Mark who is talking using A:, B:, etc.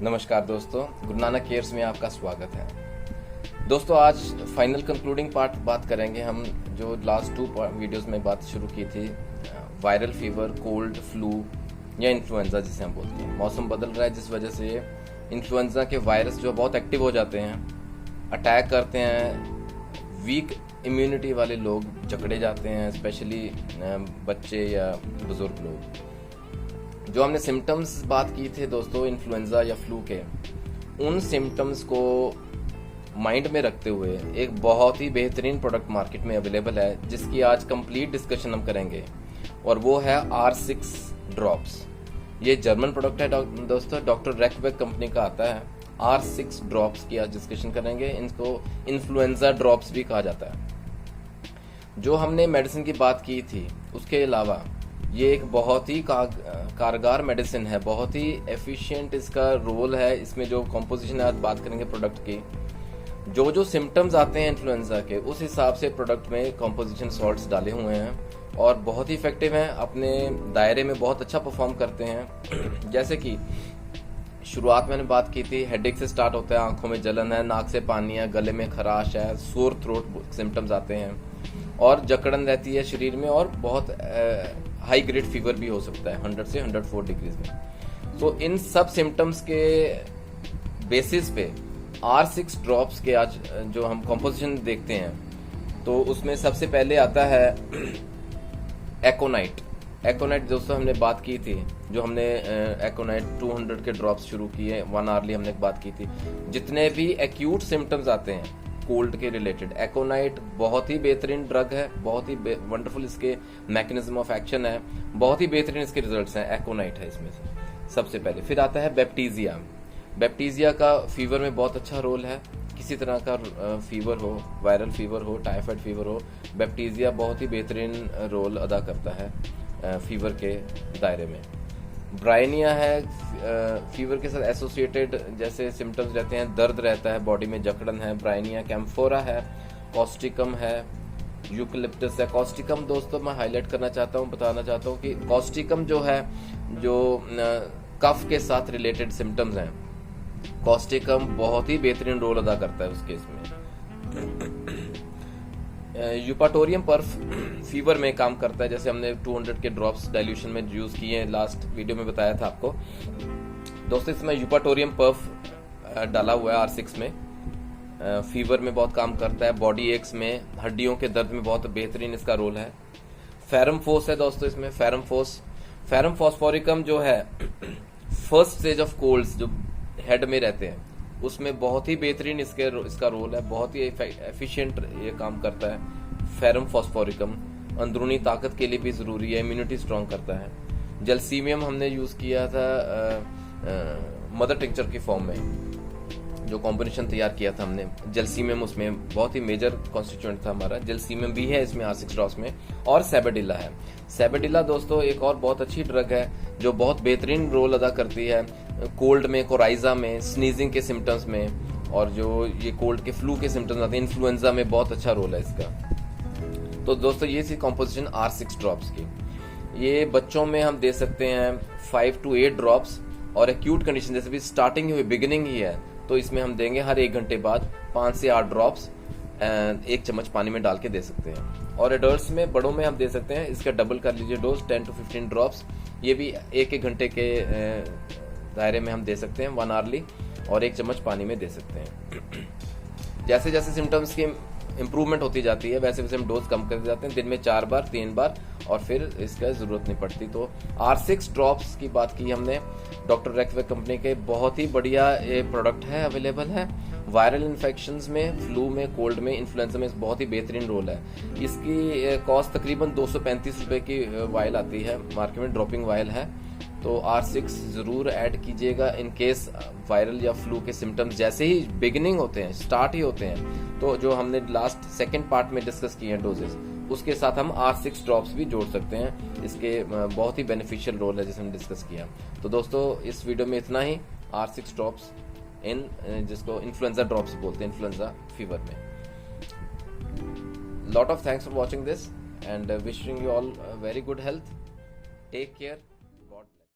A: नमस्कार दोस्तों, गुरु नानक केयर्स में आपका स्वागत है। दोस्तों, आज फाइनल कंक्लूडिंग पार्ट बात करेंगे हम, जो लास्ट 2 वीडियोस में बात शुरू की थी। वायरल फीवर, कोल्ड, फ्लू या इन्फ्लुएंजा जिसे हम बोलते हैं। मौसम बदल रहा है जिस वजह से इन्फ्लुएंजा के वायरस जो बहुत एक्टिव हो जाते हैं, अटैक करते हैं। वीक इम्यूनिटी वाले लोग जकड़े जाते हैं, स्पेशली बच्चे या बुजुर्ग लोग। जो हमने सिम्टम्स बात की थे दोस्तों इन्फ्लुएंजा या फ्लू के, उन सिम्टम्स को माइंड में रखते हुए एक बहुत ही बेहतरीन प्रोडक्ट मार्केट में अवेलेबल है, जिसकी आज कंप्लीट डिस्कशन हम करेंगे, और वो है R6 ड्रॉप्स। ये जर्मन प्रोडक्ट है दोस्तों, डॉक्टर रेकवेक कंपनी का आता है। R6 ड्रॉप्स की आज डिस्कशन करेंगे। इनको इन्फ्लुएंजा ड्रॉप्स भी कहा जाता है। जो हमने मेडिसिन की बात की थी, उसके अलावा ये एक बहुत ही कारगर मेडिसिन है, बहुत ही एफिशिएंट इसका रोल है। इसमें जो कॉम्पोजिशन है, आज बात करेंगे प्रोडक्ट की। जो सिम्टम्स आते हैं इन्फ्लुएंजा के, उस हिसाब से प्रोडक्ट में कॉम्पोजिशन सॉल्ट्स डाले हुए हैं और बहुत ही इफेक्टिव हैं। अपने दायरे में बहुत अच्छा परफॉर्म करते हैं। जैसे कि शुरुआत में मैंने बात की थी, हेडेक से स्टार्ट होता है, आंखों में जलन है, नाक से पानी है, गले में खराश है, सोर थ्रोट सिम्टम्स आते हैं और जकड़न रहती है शरीर में, और बहुत हाई ग्रेड फीवर भी हो सकता है 100 से 104 डिग्रीज में। तो इन सब सिम्टम्स के बेसिस पे R6 ड्रॉप्स के आज जो हम कॉम्पोजिशन देखते हैं, तो उसमें सबसे पहले आता है एकोनाइट। एकोनाइट दोस्तों हमने बात की थी, जो हमने एकोनाइट 200 के ड्रॉप्स शुरू किए, 1 आवरली हमने बात की थी। जितने भी एक्यूट सिम्टम्स आते हैं कोल्ड के रिलेटेड, एकोनाइट बहुत ही बेहतरीन ड्रग है, बहुत ही वंडरफुल इसके मैकेनिज्म ऑफ एक्शन है, बहुत ही बेहतरीन इसके रिजल्ट्स हैं। एकोनाइट है इसमें से सबसे पहले। फिर आता है बैप्टीजिया। बैप्टीजिया का फीवर में बहुत अच्छा रोल है। किसी तरह का फीवर हो, वायरल फीवर हो, टाइफाइड फीवर हो, बैप्टीजिया बहुत ही बेहतरीन रोल अदा करता है फीवर के दायरे में। ब्रायनिया है, फीवर के साथ एसोसिएटेड जैसे सिम्टम्स रहते हैं, दर्द रहता है, बॉडी में जकड़न है, ब्रायनिया। कैम्फोरा है, कॉस्टिकम है, यूकलिप्टस है। कॉस्टिकम दोस्तों मैं हाईलाइट करना चाहता हूँ, बताना चाहता हूँ कि कॉस्टिकम जो है, जो कफ के साथ रिलेटेड सिम्टम्स हैं, कॉस्टिकम बहुत ही बेहतरीन रोल अदा करता है उस केस में। यूपाटोरियम पर्फ फीवर में काम करता है, जैसे हमने 200 के ड्रॉप्स डाइल्यूशन में यूज किए, लास्ट वीडियो में बताया था आपको दोस्तों। इसमें यूपाटोरियम पर्फ डाला हुआ है R6 में। फीवर में बहुत काम करता है, बॉडी एक्स में, हड्डियों के दर्द में बहुत बेहतरीन इसका रोल है। फेरम फोस है दोस्तों इसमें, फेरम फॉस्फोरिकम जो है फर्स्ट स्टेज ऑफ कोल्ड्स जो हेड में रहते हैं, उसमें बहुत ही बेहतरीन इसका रोल है, बहुत ही एफिशिएंट ये काम करता है। फेरम फॉस्फोरिकम अंदरूनी ताकत के लिए भी जरूरी है, इम्यूनिटी स्ट्रांग करता है। जलसीमियम हमने यूज किया था मदर टिंक्चर की फॉर्म में, जो कॉम्बिनेशन तैयार किया था हमने। जलसीमियम उसमें बहुत ही मेजर कॉन्स्टिट्यूएंट था हमारा। जलसीमियम भी है इसमें R6 ड्रॉप्स में, और सेबेडिला है। सेबेडिला दोस्तों एक और बहुत अच्छी ड्रग है, जो बहुत बेहतरीन रोल अदा करती है कोल्ड में, कोराइजा में, स्नीजिंग के सिम्टम्स में, और जो ये कोल्ड के फ्लू के सिम्टम्स आते हैं, इन्फ्लुएंजा में बहुत अच्छा रोल है इसका। तो दोस्तों ये थी कॉम्पोजिशन R6 ड्रॉप्स की। ये बच्चों में हम दे सकते हैं 5 to 8 ड्रॉप्स, और एक्यूट कंडीशन जैसे भी स्टार्टिंग हुई, बिगिनिंग ही है, तो इसमें हम देंगे हर 1 घंटे बाद 5 से 8 ड्रॉप्स 1 चम्मच पानी में डाल के दे सकते हैं। और एडल्ट्स में, बड़ों में हम दे सकते हैं, इसका डबल कर लीजिए डोज, 10 to 15 ड्रॉप्स। ये भी 1 घंटे के दायरे में हम दे सकते हैं, 1 आवरली, और 1 चम्मच पानी में दे सकते हैं। जैसे जैसे सिम्टम्स की इम्प्रूवमेंट होती जाती है, वैसे वैसे हम डोज कम करते जाते हैं, दिन में 4 बार 3 बार, और फिर इसका जरूरत नहीं पड़ती। तो R6 ड्रॉप्स की बात की हमने, डॉक्टर रेकवेक कंपनी के, बहुत ही बढ़िया ये प्रोडक्ट है, अवेलेबल है। वायरल इन्फेक्शंस में, फ्लू में, कोल्ड में, इन्फ्लुएंजा में बहुत ही बेहतरीन रोल है। इसकी कॉस्ट तकरीबन 235 रुपए की वायल आती है मार्केट में, ड्रॉपिंग वायल है। तो R6 जरूर ऐड कीजिएगा इन केस वायरल या फ्लू के सिम्टम्स जैसे ही बिगिनिंग होते हैं, स्टार्ट ही होते हैं, तो जो हमने लास्ट सेकंड पार्ट में डिस्कस किए हैं डोजेस, उसके साथ हम R6 ड्रॉप्स भी जोड़ सकते हैं। इसके बहुत ही बेनिफिशियल रोल है जिसे हमने डिस्कस किया। तो दोस्तों इस वीडियो में इतना ही। R6 ड्रॉप्स जिसको इन्फ्लुएंजा ड्रॉप्स बोलते हैं, इन्फ्लुएंजा फीवर में। Lot of thanks for watching this and wishing you all very good health. Take care.